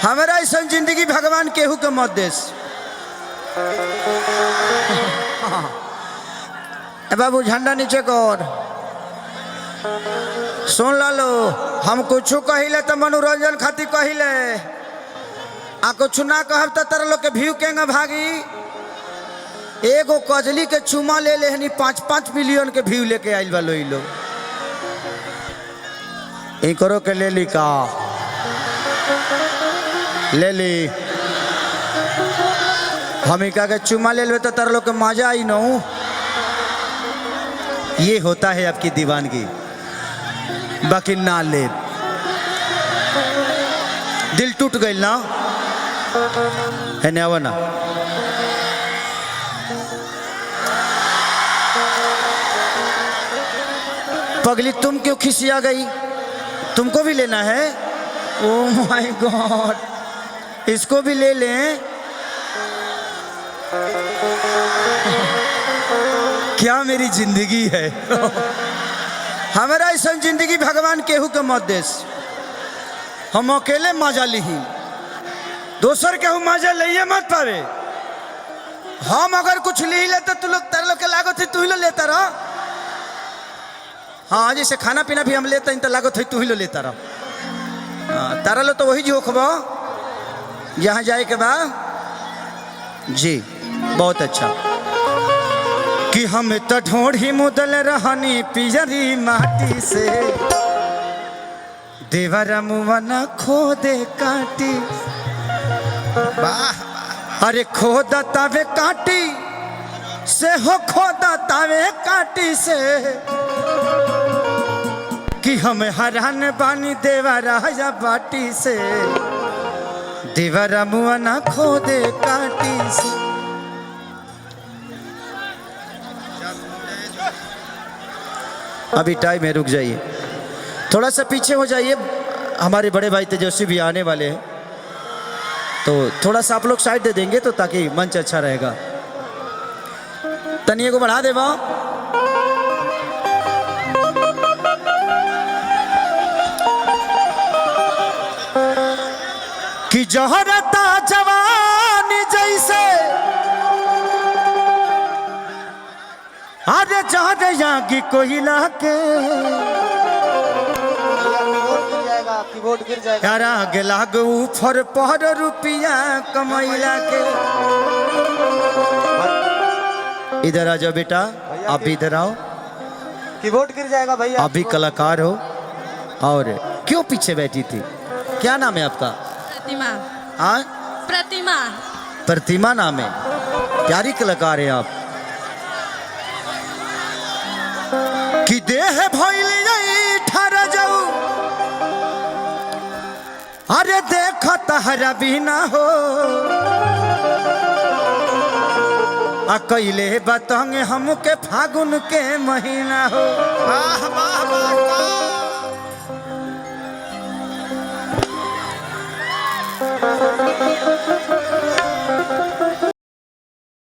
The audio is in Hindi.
हमारा ऐसा जिंदगी भगवान केहू के मत देश। बाबू झंडा नीचे कर। सुन लो, हम कुछ कहिले तो मनोरंजन खातिर कहिले, आ कुछ ना कहब तो तारा लोग के व्यू केंगा भागी। एगो कजली के चुमा ले लेहनी 5-5 मिलियन के व्यू लेके आइल बा लोग। करो के ले ली का ले ली, हम के चुमा ले ले तो तारा लोग के मजा आई न। ये होता है आपकी दीवानगी। बाकी ना ले, दिल टूट गई ना है ना। पगली तुम क्यों खिसिया गई? तुमको भी लेना है? ओह माय गॉड, इसको भी ले लें क्या? मेरी जिंदगी है। हमारा ऐसा जिंदगी भगवान केहू के मत देश। हम अकेले मजा ली, दोसर केहू मजा ले मत पावे। हम अगर कुछ ली ले तो तू लोग तार लोग के लागो थे तू ही लो लेता रहा। हाँ, जैसे खाना पीना भी हम लेते हैं तो लागो थे तू ही लो लेता रहा। तारा लो तो वही जो खबा यहाँ जाए के बा जी। बहुत अच्छा कि हम तो ढोढ़ी मुदल रहनी पियरी माटी से, देवरा मुवना खोदे काटी। अरे खोदा तावे काटी से हो, खोदा तावे काटी से, कि हम हरान बानी देवरा या बाटी से, देवरा मुवना खोदे काटी से। अभी टाइम है, रुक जाइए, थोड़ा सा पीछे हो जाइए। हमारे बड़े भाई तेजस्वी भी आने वाले हैं, तो थोड़ा सा आप लोग साइड दे देंगे तो ताकि मंच अच्छा रहेगा। तनिए को बढ़ा दे बा। कि जहरता जवानी जैसे, अरे जहर यागी कोयला के, कीबोर्ड गिर जाएगा। आगे लागू फर पहर रुपया कमैला के। इधर आ जाओ बेटा, आप भी इधर आओ। कीबोर्ड गिर जाएगा भैया। आप भी कलाकार हो, और क्यों पीछे बैठी थी? क्या नाम है आपका? प्रतिमा। हाँ, प्रतिमा। प्रतिमा नाम है, प्यारी कलाकार है आप। कि देह भइल ठारा जाऊ, अरे देखो तहरा बिना हो, आ कैले बतंग हमके फागुन के महीना हो। वाह वाह वाह।